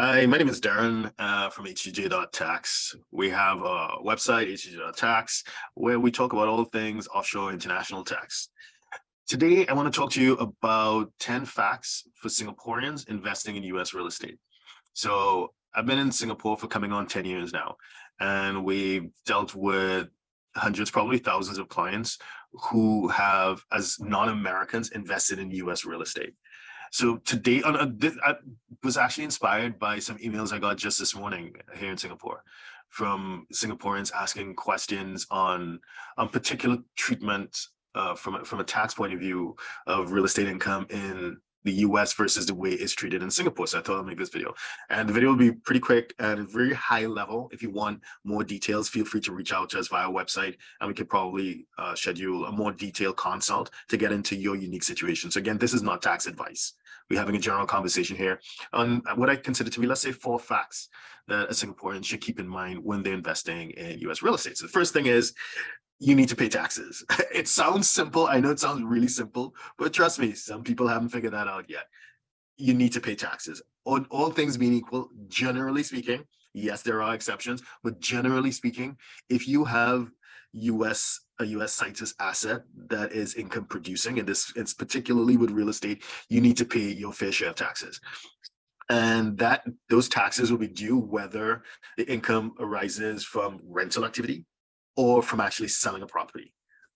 Hi, my name is Darren from HTJ.tax. We have a website, HTJ.tax, where we talk about all things offshore international tax. Today, I want to talk to you about 10 facts for Singaporeans investing in US real estate. So I've been in Singapore for coming on 10 years now, and we've dealt with hundreds, probably thousands of clients who have, as non-Americans, invested in US real estate. So today, I was actually inspired by some emails I got just this morning here in Singapore from Singaporeans asking questions on particular treatment from a tax point of view of real estate income in the US versus the way it's treated in Singapore. So I thought I'd make this video. And the video will be pretty quick and very high level. If you want more details, feel free to reach out to us via our website, and we could probably schedule a more detailed consult to get into your unique situation. So again, this is not tax advice. We're having a general conversation here on what I consider to be, let's say, 4 facts that a Singaporean should keep in mind when they're investing in US real estate. So the first thing is, you need to pay taxes. It sounds simple. I know it sounds really simple, but trust me, some people haven't figured that out yet. You need to pay taxes. All things being equal, generally speaking, yes, there are exceptions, but generally speaking, if you have a US citus asset that is income producing, and it's particularly with real estate, you need to pay your fair share of taxes. And those taxes will be due whether the income arises from rental activity or from actually selling a property.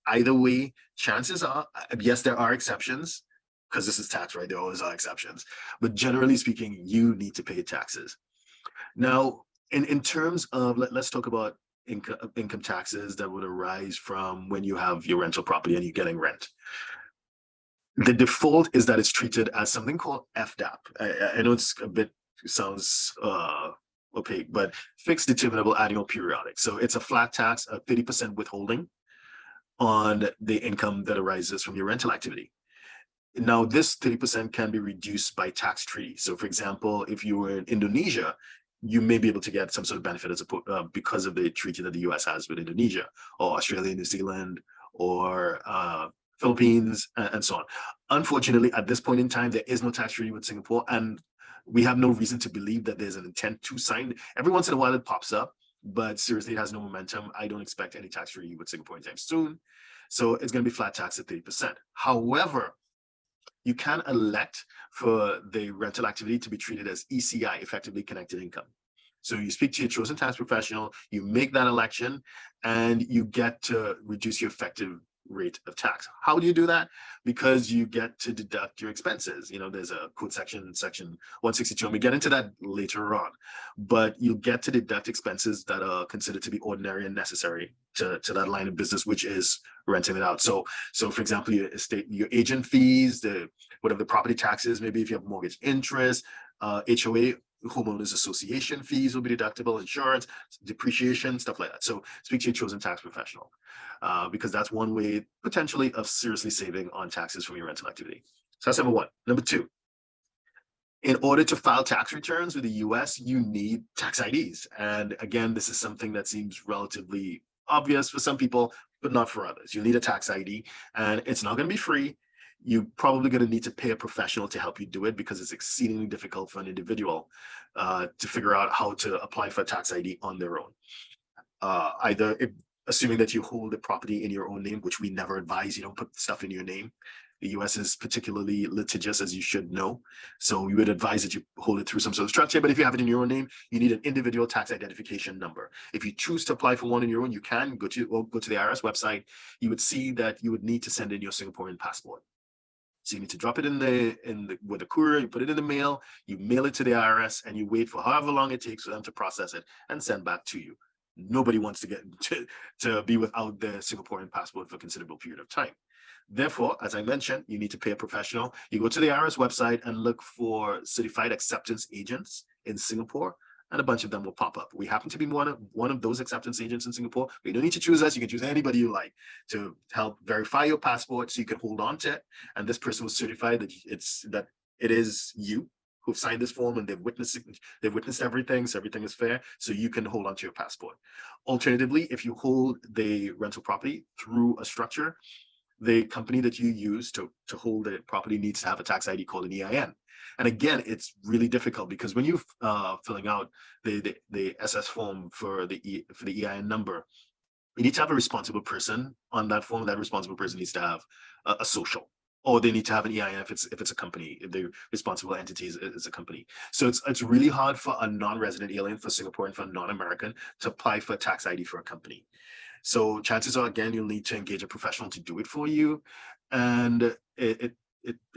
Either way, chances are, yes, there are exceptions, because this is tax, right? There always are exceptions. But generally speaking, you need to pay taxes. Now, in terms of, let's talk about income taxes that would arise from when you have your rental property and you're getting rent. The default is that it's treated as something called FDAP. I know it's sounds opaque, but fixed determinable annual periodic. So it's a flat tax, a 30% withholding on the income that arises from your rental activity. Now, this 30% can be reduced by tax treaty. So for example, if you were in Indonesia, you may be able to get some sort of benefit because of the treaty that the US has with Indonesia, or Australia, New Zealand, or Philippines, and so on. Unfortunately, at this point in time, there is no tax treaty with Singapore, and we have no reason to believe that there's an intent to sign. Every once in a while it pops up, but seriously, it has no momentum. I don't expect any tax treaty with Singapore anytime soon. So it's going to be flat tax at 30%. However, you can elect for the rental activity to be treated as ECI, effectively connected income. So you speak to your chosen tax professional, you make that election, and you get to reduce your effective rate of tax. How do you do that? Because you get to deduct your expenses. You know, there's a code section 162, and we get into that later on. But you get to deduct expenses that are considered to be ordinary and necessary to that line of business, which is renting it out. So for example, your agent fees, whatever the property taxes, maybe if you have mortgage interest, HOA, homeowners association fees will be deductible, insurance, depreciation, stuff like that. So speak to your chosen tax professional, because that's one way potentially of seriously saving on taxes from your rental activity. So that's number 1. Number 2, in order to file tax returns with the US, you need tax IDs. And again, this is something that seems relatively obvious for some people, but not for others. You need a tax ID, and it's not going to be free. You're probably going to need to pay a professional to help you do it, because it's exceedingly difficult for an individual to figure out how to apply for a tax ID on their own. Assuming that you hold the property in your own name, which we never advise. You don't put stuff in your name. The US is particularly litigious, as you should know. So we would advise that you hold it through some sort of structure. But if you have it in your own name, you need an individual tax identification number. If you choose to apply for one in your own, you can go to the IRS website. You would see that you would need to send in your Singaporean passport. So you need to drop it with the courier, you put it in the mail, you mail it to the IRS, and you wait for however long it takes for them to process it and send back to you. Nobody wants to get to be without their Singaporean passport for a considerable period of time. Therefore, as I mentioned, you need to pay a professional. You go to the IRS website and look for certified acceptance agents in Singapore, and a bunch of them will pop up. We happen to be one of those acceptance agents in Singapore. But you don't need to choose us. You can choose anybody you like to help verify your passport, so you can hold on to it. And this person will certify that it is you who've signed this form, and they've witnessed everything, so everything is fair, so you can hold on to your passport. Alternatively, if you hold the rental property through a structure, the company that you use to hold the property needs to have a tax ID called an EIN. And again, it's really difficult because when you're filling out the SS form for the EIN number, you need to have a responsible person on that form. That responsible person needs to have a social, or they need to have an EIN if it's a company, if the responsible entity is a company. So it's really hard for a non-resident alien, for Singaporean, for a non-American to apply for a tax ID for a company. So chances are, again, you'll need to engage a professional to do it for you. And it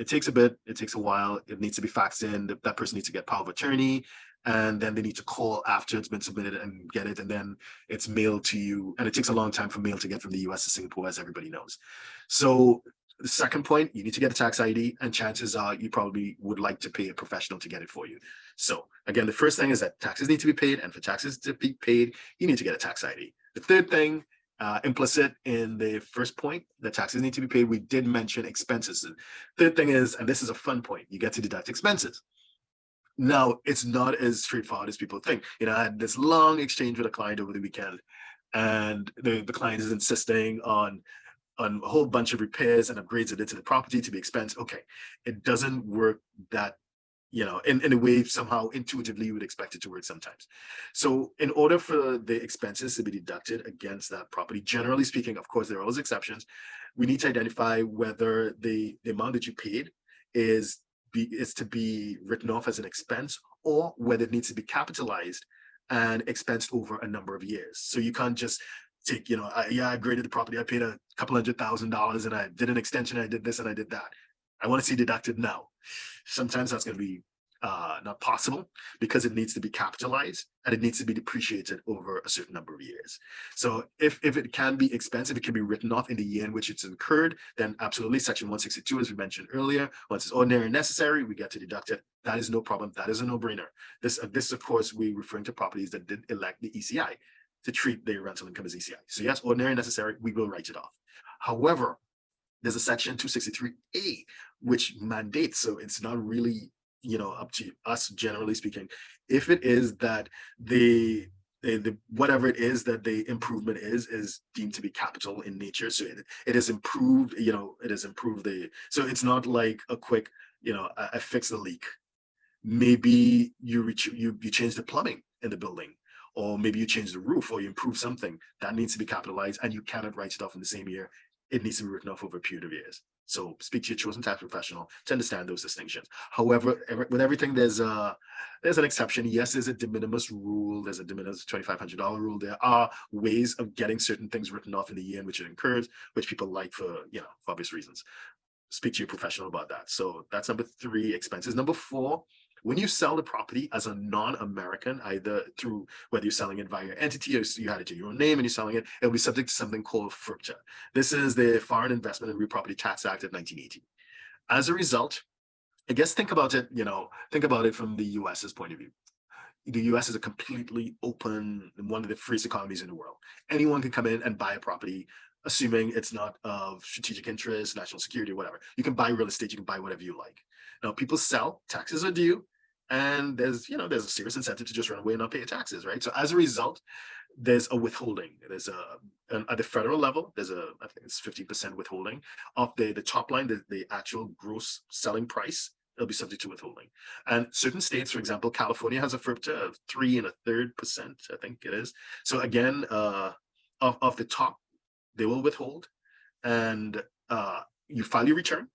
takes a bit, it takes a while. It needs to be faxed in. That person needs to get power of attorney. And then they need to call after it's been submitted and get it. And then it's mailed to you. And it takes a long time for mail to get from the US to Singapore, as everybody knows. So the second point, you need to get a tax ID, and chances are you probably would like to pay a professional to get it for you. So again, the first thing is that taxes need to be paid, and for taxes to be paid, you need to get a tax ID. The third thing, implicit in the first point, the taxes need to be paid, we did mention expenses. The third thing is, and this is a fun point, you get to deduct expenses. Now, it's not as straightforward as people think. I had this long exchange with a client over the weekend, and the client is insisting on a whole bunch of repairs and upgrades into the property to be expensed. Okay, it doesn't work that, in a way somehow intuitively you would expect it to work sometimes. So in order for the expenses to be deducted against that property, generally speaking, of course, there are always exceptions, we need to identify whether the amount that you paid is to be written off as an expense, or whether it needs to be capitalized and expensed over a number of years. So you can't just take, I graded the property, I paid a couple $100,000 and I did an extension, I did this and I did that. I want to see deducted now. Sometimes that's going to be not possible, because it needs to be capitalized and it needs to be depreciated over a certain number of years. So if it can be expensive, it can be written off in the year in which it's incurred, then absolutely, section 162, as we mentioned earlier, once it's ordinary and necessary, we get to deduct it. That is no problem. That is a no-brainer. This of course, we're referring to properties that did elect the ECI to treat their rental income as ECI. So yes, ordinary and necessary, we will write it off. However, there's a section 263A which mandates, so it's not really up to us, generally speaking, if it is that the whatever it is that the improvement is deemed to be capital in nature, so it has improved, it has improved so it's not like a quick, I fix the leak. Maybe you change the plumbing in the building, or maybe you change the roof, or you improve something that needs to be capitalized, and you cannot write it off in the same year. It needs to be written off over a period of years. So speak to your chosen tax professional to understand those distinctions. However, with everything, there's an exception. Yes, there's a de minimis rule. There's a de minimis $2,500 rule. There are ways of getting certain things written off in the year in which it incurs, which people like for obvious reasons. Speak to your professional about that. So that's number 3, expenses. Number 4, when you sell the property as a non-American, either through whether you're selling it via your entity or you had it to your own name and you're selling it, it'll be subject to something called FIRPTA. This is the Foreign Investment and Real Property Tax Act of 1980. As a result, I guess think about it from the US's point of view. The US is a completely open, one of the freest economies in the world. Anyone can come in and buy a property, assuming it's not of strategic interest, national security, whatever. You can buy real estate, you can buy whatever you like. Now, people sell, taxes are due, and there's a serious incentive to just run away and not pay taxes, right? So as a result, there's a withholding. There's at the federal level, I think it's 50% withholding of the top line, the actual gross selling price. It'll be subject to withholding. And certain states, for example, California has a FIRPTA of 3 1/3%, I think it is. So again, of the top, they will withhold, and you file your return,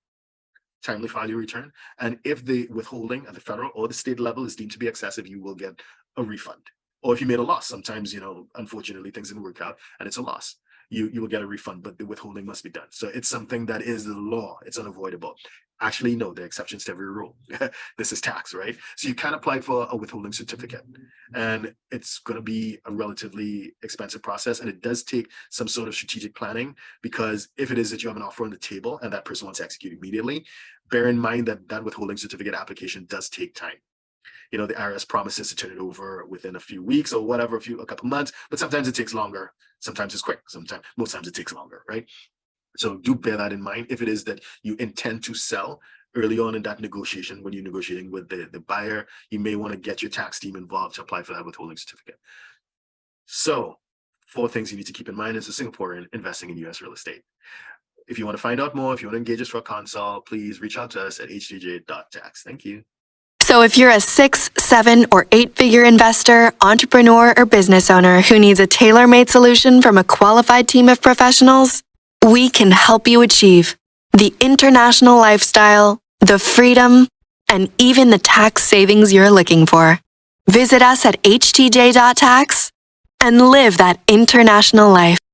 timely file your return, and if the withholding at the federal or the state level is deemed to be excessive, you will get a refund. Or if you made a loss, sometimes, unfortunately, things didn't work out and it's a loss, you will get a refund, but the withholding must be done. So it's something that is the law. It's unavoidable. Actually, no, there are exceptions to every rule. This is tax, right? So you can apply for a withholding certificate, and it's going to be a relatively expensive process, and it does take some sort of strategic planning, because if it is that you have an offer on the table and that person wants to execute immediately, bear in mind that that withholding certificate application does take time. The IRS promises to turn it over within a few weeks or whatever, a couple months, but sometimes it takes longer. Sometimes it's quick. Most times it takes longer, right? So do bear that in mind. If it is that you intend to sell early on in that negotiation, when you're negotiating with the buyer, you may want to get your tax team involved to apply for that withholding certificate. So 4 things you need to keep in mind as a Singaporean investing in US real estate. If you want to find out more, if you want to engage us for a consult, please reach out to us at htj.tax. Thank you. So if you're a 6, 7, or 8-figure investor, entrepreneur, or business owner who needs a tailor-made solution from a qualified team of professionals, we can help you achieve the international lifestyle, the freedom, and even the tax savings you're looking for. Visit us at htj.tax and live that international life.